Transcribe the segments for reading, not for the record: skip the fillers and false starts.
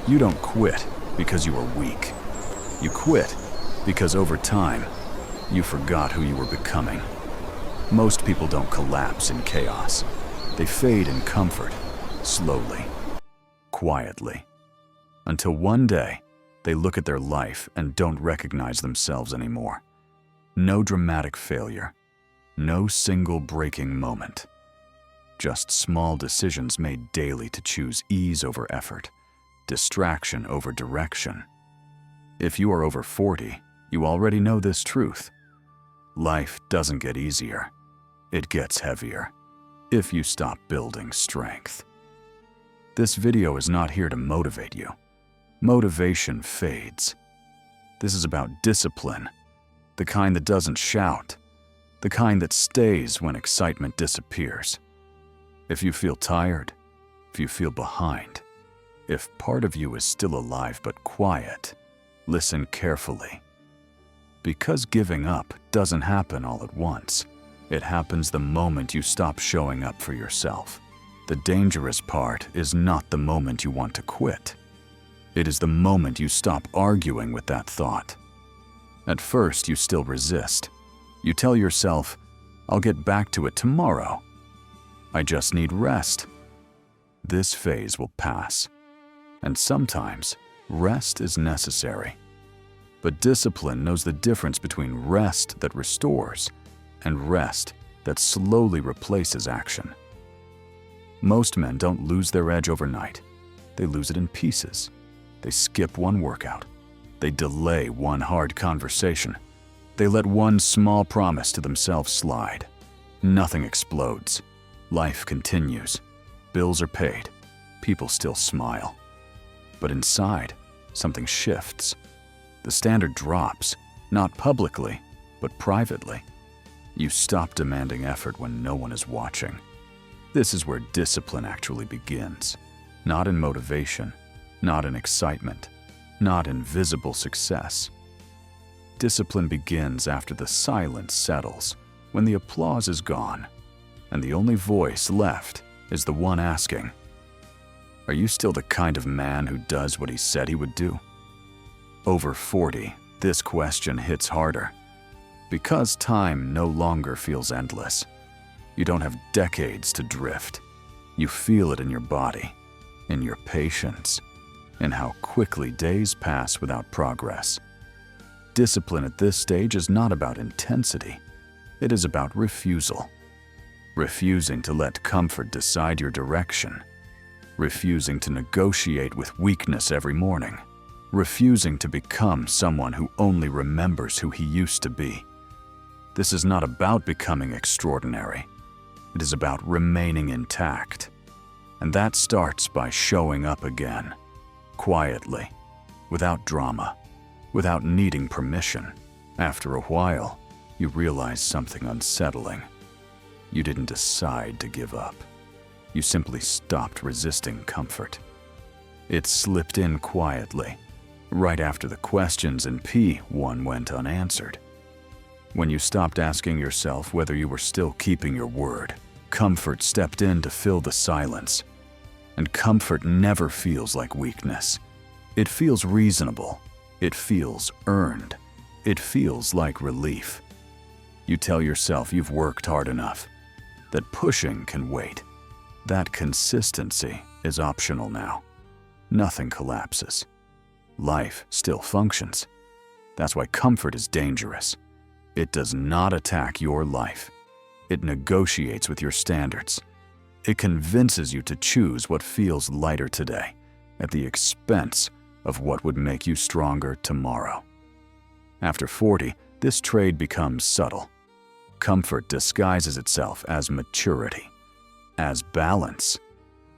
You don't quit because you are weak. You quit because over time, you forgot who you were becoming. Most people don't collapse in chaos. They fade in comfort, slowly, quietly, until one day they look at their life and don't recognize themselves anymore. No dramatic failure, no single breaking moment. Just small decisions made daily to choose ease over effort, distraction over direction. If you are over 40, you already know this truth. Life doesn't get easier. It gets heavier if you stop building strength. This video is not here to motivate you. Motivation fades. This is about discipline, the kind that doesn't shout, the kind that stays when excitement disappears. If you feel tired, if you feel behind, if part of you is still alive but quiet, listen carefully. Because giving up doesn't happen all at once. It happens the moment you stop showing up for yourself. The dangerous part is not the moment you want to quit. It is the moment you stop arguing with that thought. At first, you still resist. You tell yourself, "I'll get back to it tomorrow. I just need rest." This phase will pass. And sometimes, rest is necessary. But discipline knows the difference between rest that restores and rest that slowly replaces action. Most men don't lose their edge overnight. They lose it in pieces. They skip one workout. They delay one hard conversation. They let one small promise to themselves slide. Nothing explodes. Life continues. Bills are paid. People still smile. But inside, something shifts. The standard drops, not publicly, but privately. You stop demanding effort when no one is watching. This is where discipline actually begins. Not in motivation, not in excitement, not in visible success. Discipline begins after the silence settles, when the applause is gone, and the only voice left is the one asking, "Are you still the kind of man who does what he said he would do?" Over 40, this question hits harder. Because time no longer feels endless. You don't have decades to drift. You feel it in your body, in your patience, in how quickly days pass without progress. Discipline at this stage is not about intensity. It is about refusal. Refusing to let comfort decide your direction. Refusing to negotiate with weakness every morning. Refusing to become someone who only remembers who he used to be. This is not about becoming extraordinary. It is about remaining intact. And that starts by showing up again, quietly, without drama, without needing permission. After a while, you realize something unsettling. You didn't decide to give up. You simply stopped resisting comfort. It slipped in quietly, right after the questions in P1 went unanswered. When you stopped asking yourself whether you were still keeping your word, comfort stepped in to fill the silence. And comfort never feels like weakness. It feels reasonable. It feels earned. It feels like relief. You tell yourself you've worked hard enough, that pushing can wait. That consistency is optional now. Nothing collapses. Life still functions. That's why comfort is dangerous. It does not attack your life. It negotiates with your standards. It convinces you to choose what feels lighter today at the expense of what would make you stronger tomorrow. After 40, this trade becomes subtle. Comfort disguises itself as maturity, as balance,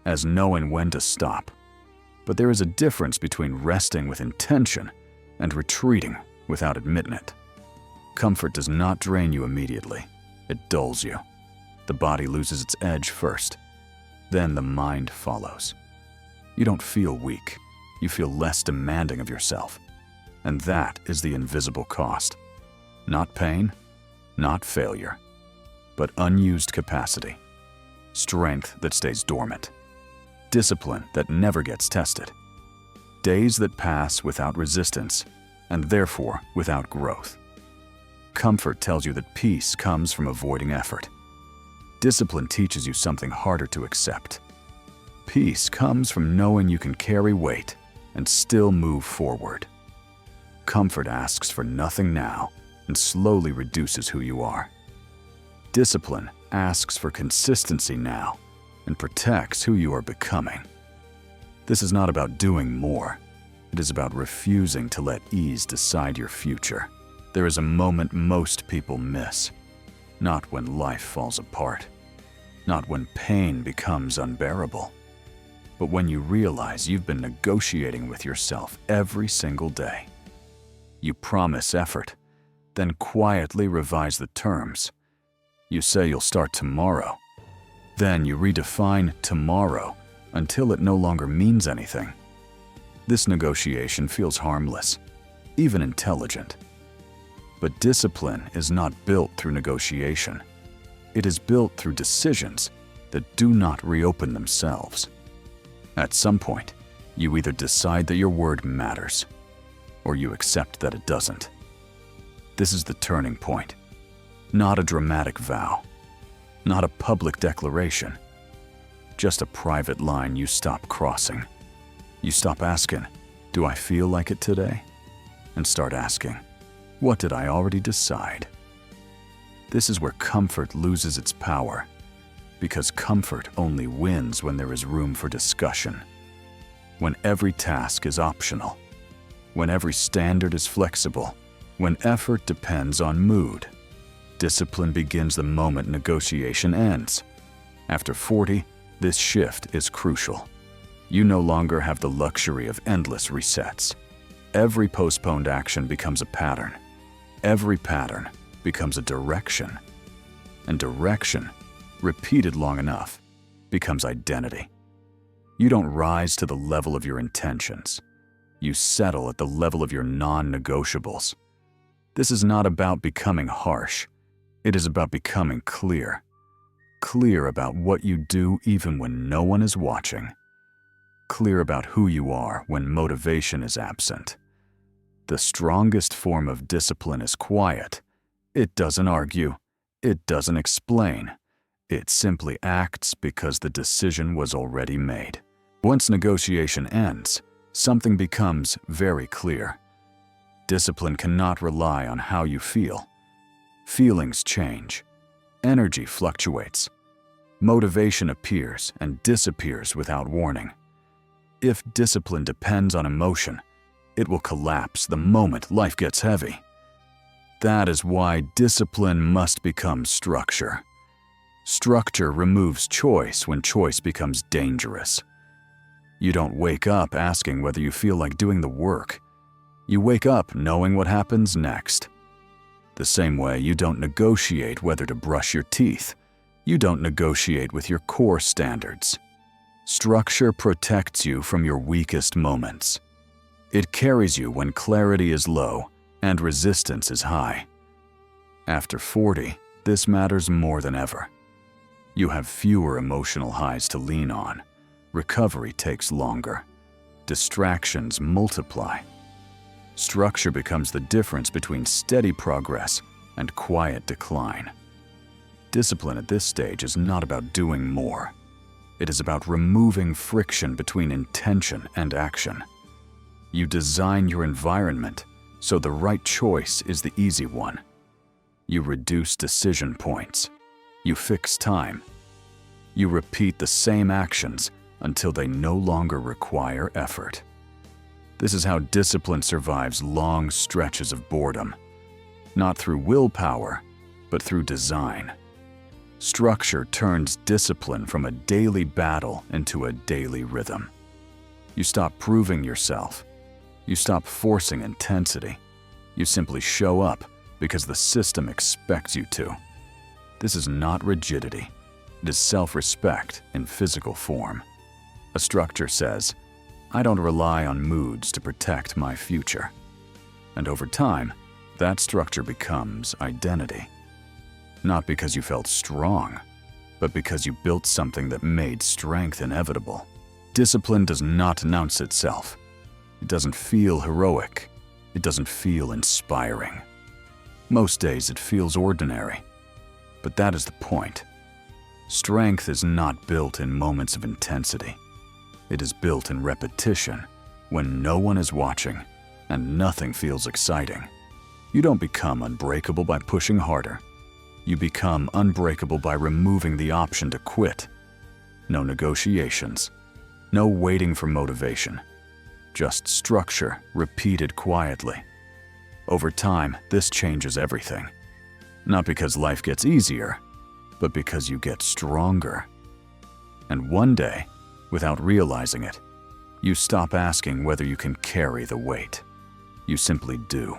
as knowing when to stop. But there is a difference between resting with intention and retreating without admitting it. Comfort does not drain you immediately. It dulls you. The body loses its edge first. Then the mind follows. You don't feel weak. You feel less demanding of yourself. And that is the invisible cost. Not pain, not failure, but unused capacity. Strength that stays dormant. Discipline that never gets tested. days that pass without resistance, and therefore without growth. Comfort tells you that peace comes from avoiding effort. Discipline teaches you something harder to accept. Peace comes from knowing you can carry weight and still move forward. Comfort asks for nothing now and slowly reduces who you are. Discipline asks for consistency now and protects who you are becoming. This is not about doing more. It is about refusing to let ease decide your future. There is a moment most people miss. Not when life falls apart. Not when pain becomes unbearable. But when you realize you've been negotiating with yourself every single day. You promise effort, then quietly revise the terms. You say you'll start tomorrow. Then you redefine tomorrow until it no longer means anything. This negotiation feels harmless, even intelligent. But discipline is not built through negotiation. It is built through decisions that do not reopen themselves. At some point, you either decide that your word matters, or you accept that it doesn't. This is the turning point. Not a dramatic vow, not a public declaration, just a private line you stop crossing. You stop asking, "Do I feel like it today?" and start asking, "What did I already decide?" This is where comfort loses its power, because comfort only wins when there is room for discussion, when every task is optional, when every standard is flexible, when effort depends on mood. Discipline begins the moment negotiation ends. After 40, this shift is crucial. You no longer have the luxury of endless resets. Every postponed action becomes a pattern. Every pattern becomes a direction. And direction, repeated long enough, becomes identity. You don't rise to the level of your intentions. You settle at the level of your non-negotiables. This is not about becoming harsh. It is about becoming clear. Clear about what you do even when no one is watching. Clear about who you are when motivation is absent. The strongest form of discipline is quiet. It doesn't argue. It doesn't explain. It simply acts because the decision was already made. Once negotiation ends, something becomes very clear. Discipline cannot rely on how you feel. Feelings change. Energy fluctuates. Motivation appears and disappears without warning. If discipline depends on emotion, it will collapse the moment life gets heavy. That is why discipline must become structure. Structure removes choice when choice becomes dangerous. You don't wake up asking whether you feel like doing the work. You wake up knowing what happens next. The same way you don't negotiate whether to brush your teeth. You don't negotiate with your core standards. Structure protects you from your weakest moments. It carries you when clarity is low and resistance is high. After 40, this matters more than ever. You have fewer emotional highs to lean on. Recovery takes longer. Distractions multiply. Structure becomes the difference between steady progress and quiet decline. Discipline at this stage is not about doing more. It is about removing friction between intention and action. You design your environment so the right choice is the easy one. You reduce decision points. You fix time. You repeat the same actions until they no longer require effort. This is how discipline survives long stretches of boredom, not through willpower, but through design. Structure turns discipline from a daily battle into a daily rhythm. You stop proving yourself. You stop forcing intensity. You simply show up because the system expects you to. This is not rigidity. It is self-respect in physical form. A structure says, "I don't rely on moods to protect my future." And over time, that structure becomes identity. Not because you felt strong, but because you built something that made strength inevitable. Discipline does not announce itself. It doesn't feel heroic. It doesn't feel inspiring. Most days it feels ordinary. But that is the point. Strength is not built in moments of intensity. It is built in repetition, when no one is watching and nothing feels exciting. You don't become unbreakable by pushing harder. You become unbreakable by removing the option to quit. No negotiations. No waiting for motivation. Just structure, repeated quietly. Over time, this changes everything. Not because life gets easier, but because you get stronger. And one day, without realizing it, you stop asking whether you can carry the weight. You simply do.